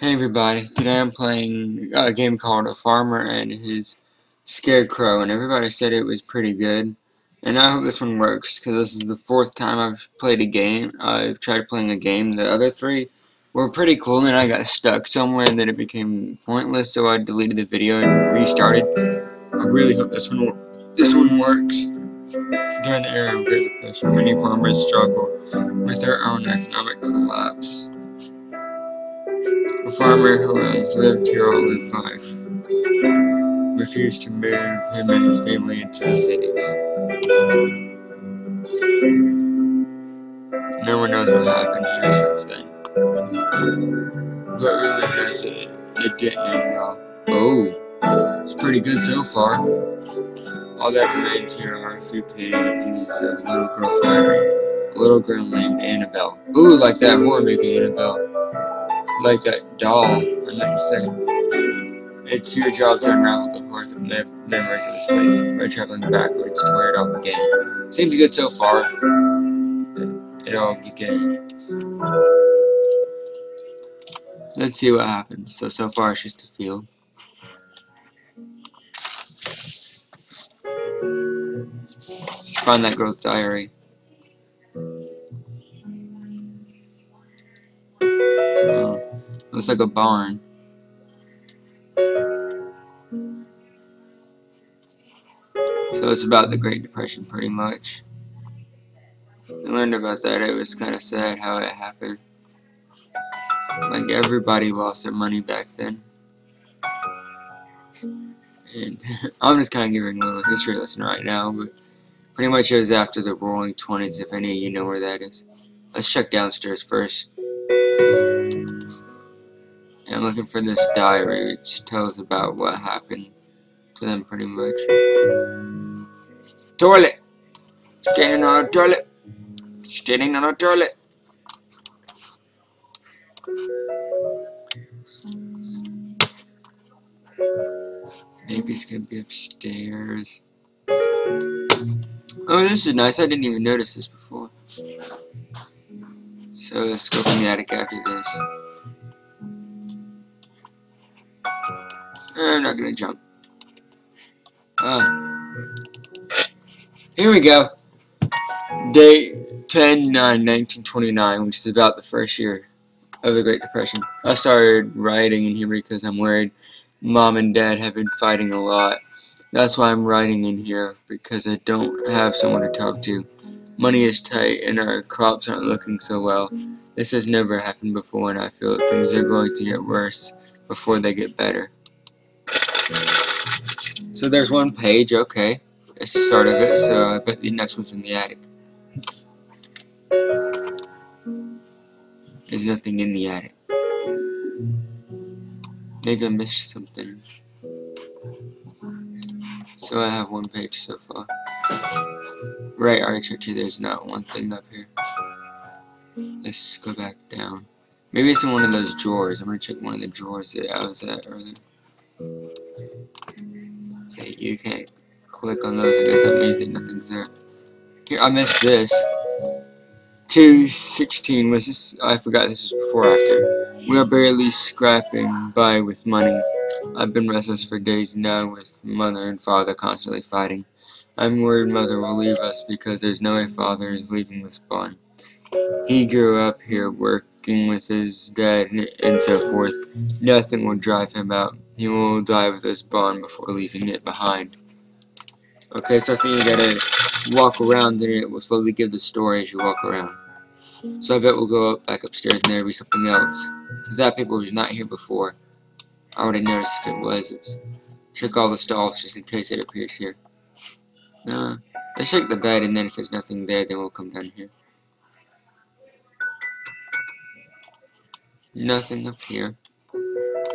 Hey everybody, today I'm playing a game called A Farmer and His Scarecrow, and everybody said it was pretty good. And I hope this one works, because this is the fourth time I've played a game. I've tried playing a game. The other three were pretty cool, and I got stuck somewhere, and then it became pointless, so I deleted the video and restarted. I really hope this one works. During the era of Great Depression, many farmers struggled with their own economic collapse. A farmer who has lived here all his life refused to move him and his family into the cities. No one knows what happened here since then. But rumor has it, it didn't end well. Oh, it's pretty good so far. All that remains here are 3 pages of little girl's diary. A little girl named Annabelle. Ooh, like that horror movie Annabelle. Like that doll, I meant to say. It's your job to unravel the horrors of memories of this place by traveling backwards to where it all began. Seems good so far. It all began. Let's see what happens. So far it's just a field. Let's find that girl's diary. Oh, looks like a barn. So it's about the Great Depression, pretty much. We learned about that. It was kind of sad how it happened. Like, everybody lost their money back then. And I'm just kind of giving a little history lesson right now, but pretty much it was after the Roaring 20s, if any of you know where that is. Let's check downstairs first. And I'm looking for this diary, which tells about what happened to them, pretty much. Toilet! Standing on a toilet! Standing on a toilet! Maybe it's gonna be upstairs. Oh, this is nice. I didn't even notice this before. So let's go from the attic after this. I'm not gonna jump. Here we go. Day 10/9/1929, which is about the first year of the Great Depression. I started writing in here because I'm worried Mom and Dad have been fighting a lot. That's why I'm writing in here, because I don't have someone to talk to. Money is tight and our crops aren't looking so well. This has never happened before, and I feel that things are going to get worse before they get better. So there's one page, okay. It's the start of it, so I bet the next one's in the attic. There's nothing in the attic. Maybe I missed something. So I have one page so far. Right, I already checked here. There's not one thing up here. Let's go back down. Maybe it's in one of those drawers. I'm gonna check one of the drawers that I was at earlier. Say you can't click on those. I guess that means that nothing's there. Here, I missed this. 2:16 was this? I forgot this was before or after. We are barely scraping by with money. I've been restless for days now with Mother and Father constantly fighting. I'm worried Mother will leave us because there's no way Father is leaving this barn. He grew up here working with his dad and so forth. Nothing will drive him out. He will die with this barn before leaving it behind. Okay, so I think you gotta walk around and it will slowly give the story as you walk around. So I bet we'll go back upstairs and there'll be something else. Because that paper was not here before. I already noticed if it was. Check all the stalls just in case it appears here. No. Let's check the bed and then if there's nothing there then we'll come down here. Nothing up here.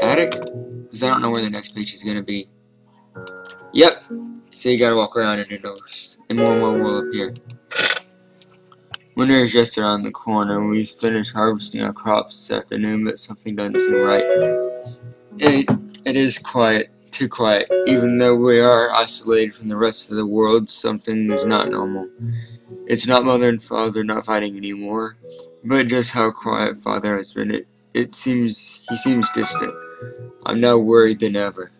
Attic? Because I don't know where the next page is gonna be. Yep. So you gotta walk around and more will appear. Winter is just around the corner. We finished harvesting our crops this afternoon, but something doesn't seem right. It is quiet, too quiet. Even though we are isolated from the rest of the world, something is not normal. It's not Mother and Father not fighting anymore, but just how quiet Father has been. he seems distant. I'm now worried than ever.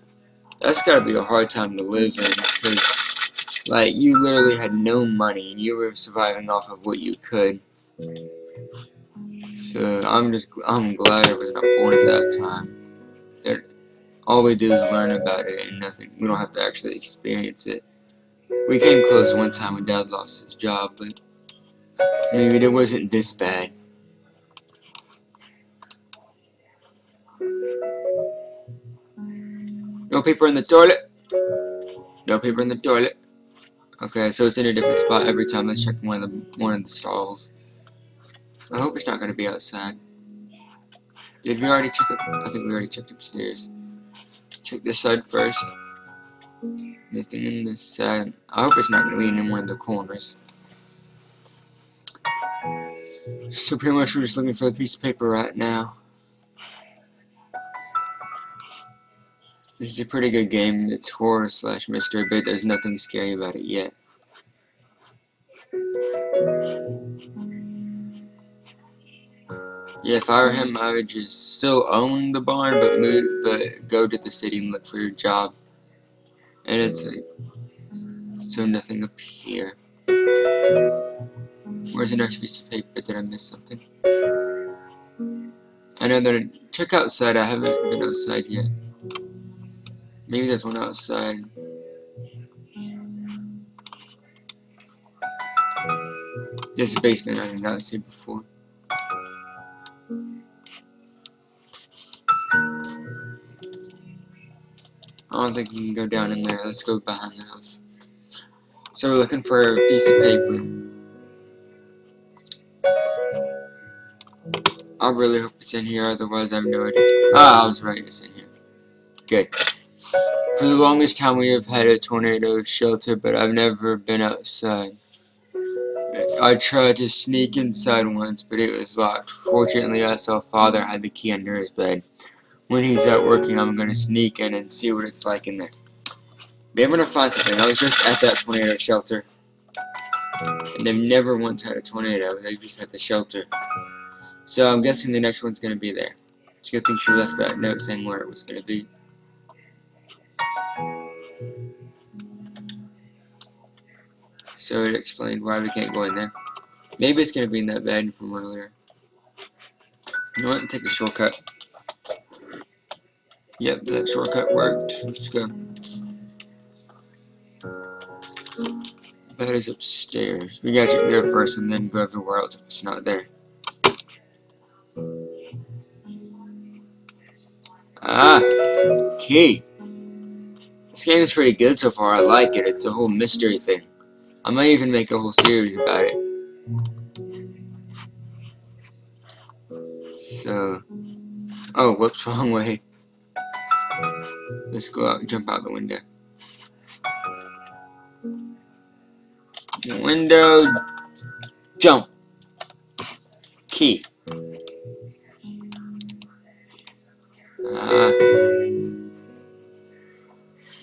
That's gotta be a hard time to live in, because, like, you literally had no money, and you were surviving off of what you could. So, I'm glad I was not born at that time. That all we do is learn about it, and we don't have to actually experience it. We came close one time when Dad lost his job, but maybe it wasn't this bad. No paper in the toilet. No paper in the toilet. Okay, so it's in a different spot every time. Let's check one of the stalls. I hope it's not gonna be outside. Did we already check it? I think we already checked upstairs. Check this side first. Nothing in this side. I hope it's not gonna be in one of the corners. So pretty much we're just looking for a piece of paper right now. This is a pretty good game. It's horror / mystery, but there's nothing scary about it yet. Yeah, if I were him, I would just still own the barn, but go to the city and look for your job. And it's like, so nothing up here. Where's the next piece of paper? Did I miss something? I know that check outside. I haven't been outside yet. Maybe there's one outside. There's a basement I did not see before. I don't think you can go down in there. Let's go behind the house. So we're looking for a piece of paper. I really hope it's in here, otherwise I have no idea. Ah, I was right, it's in here. Good. For the longest time we have had a tornado shelter, but I've never been outside. I tried to sneak inside once, but it was locked. Fortunately, I saw Father had the key under his bed. When he's out working, I'm gonna sneak in and see what it's like in there. They're gonna find something. I was just at that tornado shelter, and they've never once had a tornado. They just had the shelter. So I'm guessing the next one's gonna be there. It's a good thing she left that note saying where it was gonna be. So it explained why we can't go in there. Maybe it's gonna be in that bed from earlier. You know what? Take a shortcut. Yep, that shortcut worked. Let's go. Bed is upstairs. We gotta check there first and then go everywhere else if it's not there. Ah! Key! This game is pretty good so far. I like it. It's a whole mystery thing. I might even make a whole series about it. So... Oh, whoops, wrong way. Let's go out and jump out the window. Window... Jump! Key.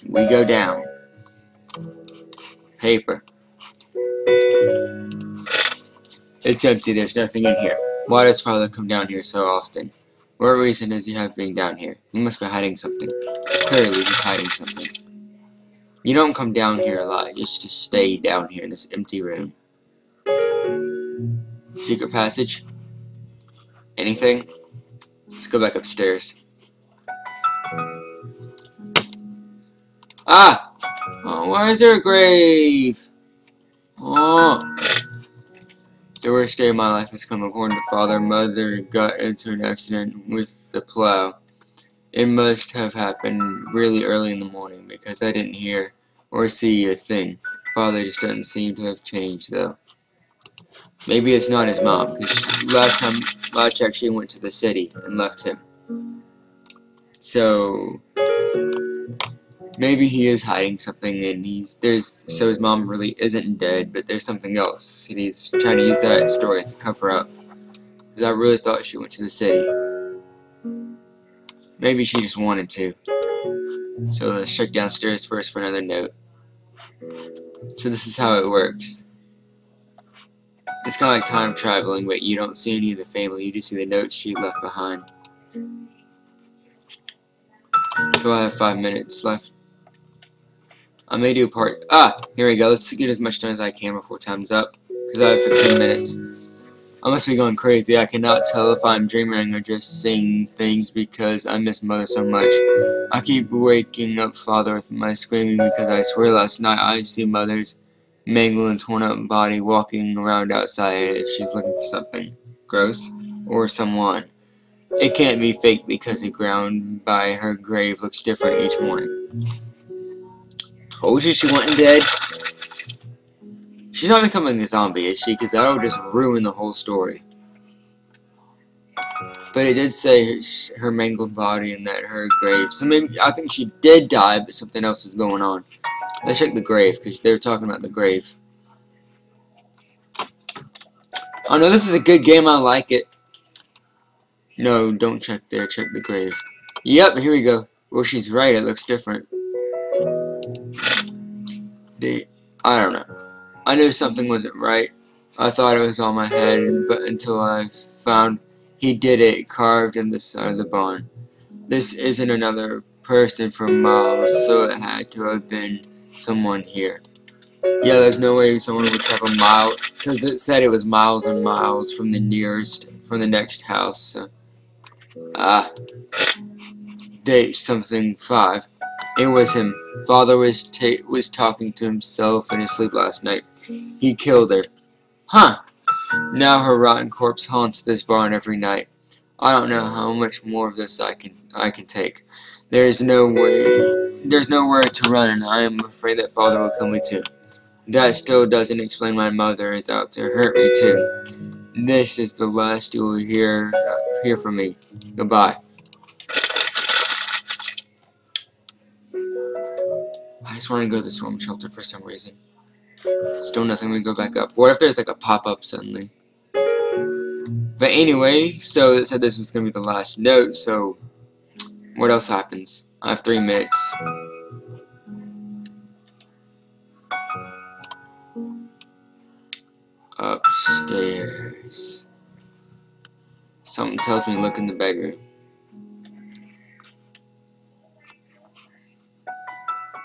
We go down. Paper. It's empty, there's nothing in here. Why does Father come down here so often? What reason does he have being down here? He must be hiding something. Clearly he's hiding something. You don't come down here a lot, just to stay down here in this empty room. Secret passage? Anything? Let's go back upstairs. Ah! Oh, why is there a grave? Oh. The worst day of my life has come. According to Father, Mother got into an accident with the plow. It must have happened really early in the morning because I didn't hear or see a thing. Father just doesn't seem to have changed though. Maybe it's not his mom, because last check she went to the city and left him. So maybe he is hiding something, and so his mom really isn't dead, but there's something else, and he's trying to use that story as a cover up. Because I really thought she went to the city. Maybe she just wanted to. So let's check downstairs first for another note. So this is how it works. It's kind of like time traveling, but you don't see any of the family, you just see the notes she left behind. So I have 5 minutes left. I may do part. Here we go. Let's get as much done as I can before time's up. Because I have 15 minutes. I must be going crazy. I cannot tell if I'm dreaming or just seeing things because I miss Mother so much. I keep waking up Father with my screaming because I swear last night I see Mother's mangled and torn up body walking around outside if she's looking for something gross or someone. It can't be fake because the ground by her grave looks different each morning. Told you she wasn't dead. She's not becoming a zombie, is she? Because that'll just ruin the whole story. But it did say her mangled body and that her grave. So maybe, I think she did die, but something else is going on. Let's check the grave, because they were talking about the grave. Oh no, this is a good game, I like it. No, don't check there, check the grave. Yep, here we go. Well, she's right, it looks different. I don't know. I knew something wasn't right. I thought it was on my head, but until I found he did it carved in the side of the barn. This isn't another person for miles, so it had to have been someone here. Yeah, there's no way someone would travel miles, because it said it was miles and miles from the next house. So. Date something 5. It was him. Father was talking to himself in his sleep last night. He killed her. Huh. Now her rotten corpse haunts this barn every night. I don't know how much more of this I can take. There's nowhere to run, and I am afraid that Father will kill me too. That still doesn't explain why Mother is out to hurt me too. This is the last you will hear from me. Goodbye. I just want to go to the storm shelter for some reason. Still nothing, we go back up. What if there's like a pop-up suddenly? But anyway, so it said this was going to be the last note, so what else happens? I have 3 minutes. Upstairs. Something tells me look in the bedroom.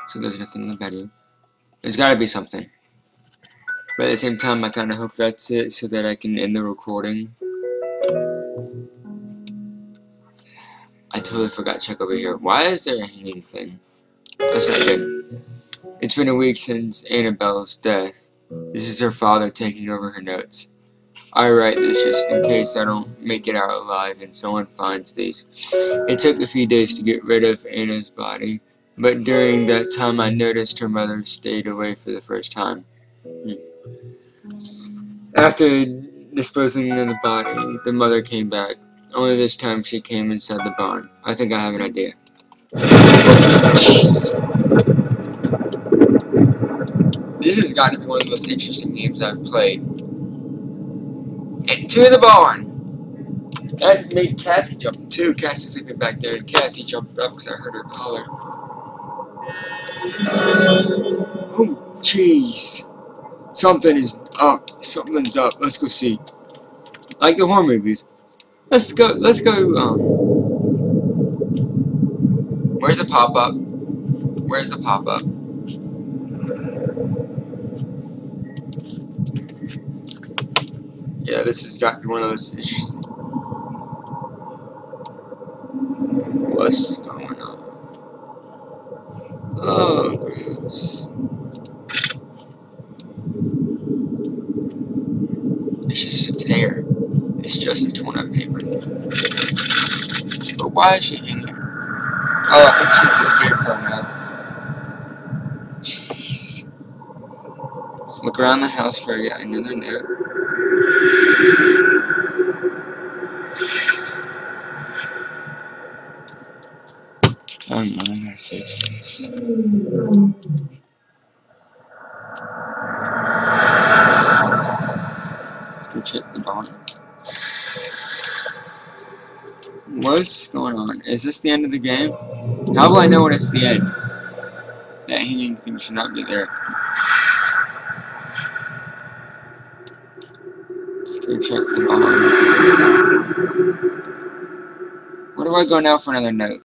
So there's nothing in the bedroom. There's gotta be something. But at the same time, I kinda hope that's it so that I can end the recording. I totally forgot to check over here. Why is there a hanging thing? That's not good. It's been a week since Annabelle's death. This is her father taking over her notes. I write this just in case I don't make it out alive and someone finds these. It took a few days to get rid of Anna's body, but during that time I noticed her mother stayed away for the first time. After disposing of the body, the mother came back. Only this time she came inside the barn. I think I have an idea. This has got to be one of the most interesting games I've played. Into the barn! That made Cassie jump too. Cassie's sleeping back there, and Cassie jumped up because I heard her call her. Oh, jeez. Something is up. Something's up. Let's go see. Like the horror movies. Let's go, where's the pop-up? Where's the pop-up? Yeah, this has got to be one of those issues. What's going on? Oh, gross. It's just a tear. It's just a torn up paper. But why is she hanging? Oh, I think she's a scarecrow now. Jeez. Look around the house for yet another note. Oh no, I gotta fix this. Let's go check the barn. What's going on? Is this the end of the game? How will I know when it's the end? That hanging thing should not be there. Let's go check the barn. Where do I go now for another note?